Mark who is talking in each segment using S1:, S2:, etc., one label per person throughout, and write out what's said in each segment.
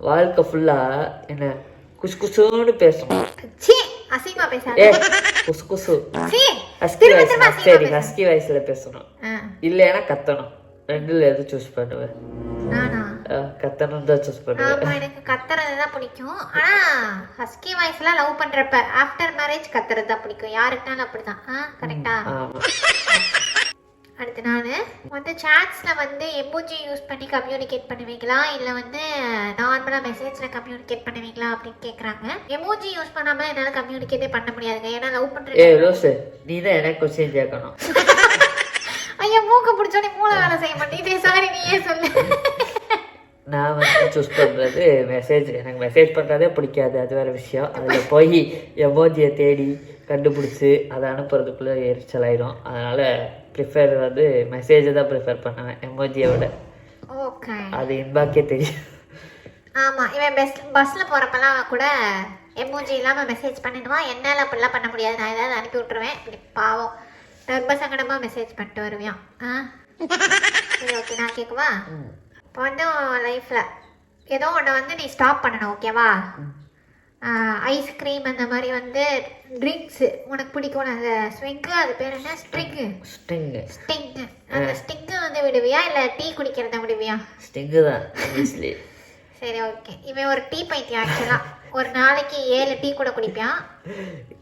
S1: வாழ்க்கை ஃபுல்லா என்ன குசு குசுன்னு பேசணும்.
S2: அசிங்கமா பேசாத.
S1: குசு குசு
S2: ஹஸ்கி வாய்ஸ்ல.
S1: சரி, ஹஸ்கி வாய்ஸ்ல பேசணும். இல்லைன்னா கத்தணும். ரெண்டுல எது சூஸ் பண்ணுவேன்?
S2: நானா
S1: கத்தணும் தான் சூஸ் பண்ணுவேன்.
S2: ஆமா, எனக்கு கத்துறது தான் பிடிக்கும். ஆனா ஹஸ்கி வாய்ஸ்ல லவ் பண்றப்ப ஆஃப்டர் மேரேஜ் கத்துறது தான் பிடிக்கும். யாருக்குனாலும் அப்படிதான். கரெக்டா? அடுத்து நான் வந்து சாட்ஸ்ல வந்து எமோஜி யூஸ் பண்ணி கம்யூனிகேட் பண்ணுவீங்களா இல்ல வந்து நார்மலா மெசேஜ்ல கம்யூனிகேட் பண்ணுவீங்களா அப்படின்னு கேக்குறாங்க. எமோஜி யூஸ் பண்ணாம என்னால கம்யூனிகேட்டே பண்ண முடியாதுங்க. ஏன்னா லவ் பண்றேன்.
S1: ஏய் ரோஸ், நீ தான் எனக்கு क्वेश्चन கேட்கணும்.
S2: ஐயா, மூக்க பிடிச்சோனே மூளை வேலை செய்ய மாட்டேங்குது. சாரி, நீயே சொல்லு.
S1: நான் வந்து சூஸ் பண்ணுறது மெசேஜ். எனக்கு மெசேஜ் பண்ணுறதே பிடிக்காது, அது வேறு விஷயம். அதில் போய் எமோஜியை தேடி கண்டுபிடிச்சி அதை அனுப்புறதுக்குள்ளே எரிச்சல் ஆயிடும். அதனால் ப்ரிஃபர் வந்து மெசேஜை தான் ப்ரிஃபர் பண்ணுவேன் எமோஜியை விட.
S2: ஓகே,
S1: அது இன்பாக்கே தெரியும்.
S2: ஆமாம், இவன் பஸ்ஸில் போகிறப்பெல்லாம் கூட எமோஜி இல்லாமல் மெசேஜ் பண்ணிடுவான். என்னால் அப்படிலாம் பண்ண முடியாது. நான் ஏதாவது அனுப்பி விட்ருவேன். இப்படி பாவம் ரொம்ப சங்கடமாக மெசேஜ் பண்ணிட்டு வருவியான். சரி, ஓகே, நான் கேட்குவா. இப்போ வந்து லைஃப்பில் ஏதோ ஒன்று வந்து நீ ஸ்டாப் பண்ணணும், ஓகேவா? ஐஸ்கிரீம் அந்த மாதிரி வந்து ட்ரிங்க்ஸு உனக்கு பிடிக்கும். அந்த ஸ்விங்கு, அது பேர் என்ன? ஸ்டிங்கு. அந்த ஸ்டிங்கு வந்து விடுவியா இல்லை டீ குடிக்கிறத விடுவியா?
S1: ஸ்டிங்கு தான்.
S2: சரி, ஓகே. இவன் ஒரு டீ பைத்தியம். ஆக்சுவலாக ஒரு நாளைக்கு 7 டீ கூட குடிப்பான்.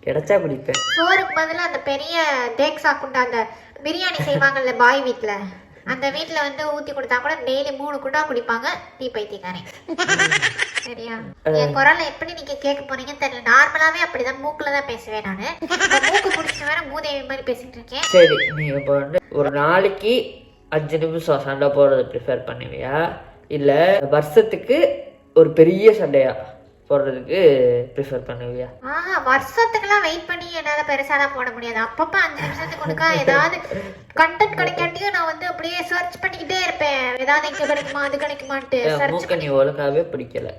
S1: கிடைச்சா குடிப்பேன்.
S2: சோறுக்கு பதிலாக அந்த பெரிய தேக்ஸா குண்டா, அந்த பிரியாணி செய்வாங்கல்ல பாய் வீட்டில், அந்த வீட்டில் வந்து ஊற்றி கொடுத்தா கூட டெய்லி 3 குண்டா குடிப்பாங்க. டீ பைத்தியக்காரன். சரியா? என் குரலை எப்படி நீங்க கேட்க போறீங்கன்னு தெரியல. நார்மலாவே அப்படிதான் மூக்குல தான் பேசுவேன் நானு. மூக்கு பிடிச்சிட்டு வேற மூதேவி மாதிரி பேசிட்டு இருக்கேன்.
S1: சரி, நீ இப்போ வந்து ஒரு நாளைக்கு 5 நிமிஷம் சண்டை போடுறது ப்ரிஃபர் பண்ணுவியா இல்ல வருஷத்துக்கு ஒரு பெரிய சண்டையா போடுறதுக்கு ப்ரிஃபர் பண்ணுவியா?
S2: வருஷத்துக்குலாம் வெயிட் பண்ணி என்னால பெருசாலாம் போட முடியாது. அப்பப்ப 5 நிமிஷத்துக்கு ஒருக்கா ஏதாவது கண்டென்ட் கிடைக்காட்டியும் நான் வந்து அப்படியே சர்ச் பண்ணிக்கிட்டே இருப்பேன். ஏதாவது இங்க கிடைக்குமா அது கிடைக்குமான்ட்டு சர்ச் பண்ணி.
S1: நீ ஒழுங்காவே பிடிக்கல.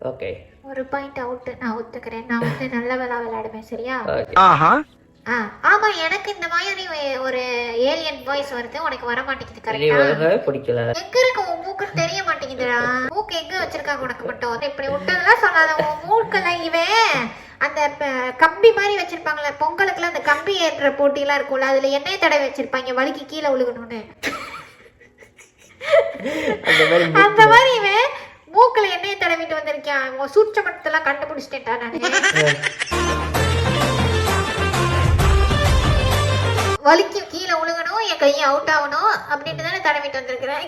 S1: ஓகே,
S2: ஒரு பாயிண்ட் அவுட். நான் ஒத்துக்கிறேன். நான் வந்து நல்ல விளையாடுவேன். சரியா? ஆமா, எனக்கு இந்த மாதிரி ஒரு ஏலியன் வாய்ஸ் வருது. உனக்கு வர மாட்டேங்குது. கரெக்ட்டா?
S1: பிடிக்கல.
S2: எங்க இருக்கு உன் மூக்கு? தெரிய மாட்டேங்குதுடா. மூக்கு எங்க வச்சிருக்காங்க உனக்கு மட்டும்? இப்படி விட்டதெல்லாம் சொல்லாத. உன் மூக்குல இவன் அந்த கம்பி மாதிரி வச்சிருப்பாங்கல்ல, பொங்கலுக்குலாம் அந்த கம்பி ஏற்ற போட்டியெல்லாம் இருக்கும்ல, அதுல எண்ணெய் தடவை வச்சிருப்பாங்க வலிக்கு கீழே விழுகணும்னு. அந்த மாதிரி இவன் மூக்குல எண்ணெய் தடவிட்டு வந்திருக்கான். சூட்சமட்டத்தெல்லாம் கண்டுபிடிச்சிட்டேன்டா நானு. வலிக்கு கீழே விழுகணும், என் கையை அவுட் ஆகணும் அப்படின்ட்டு தானே தடவிட்டு வந்திருக்கிறேன்.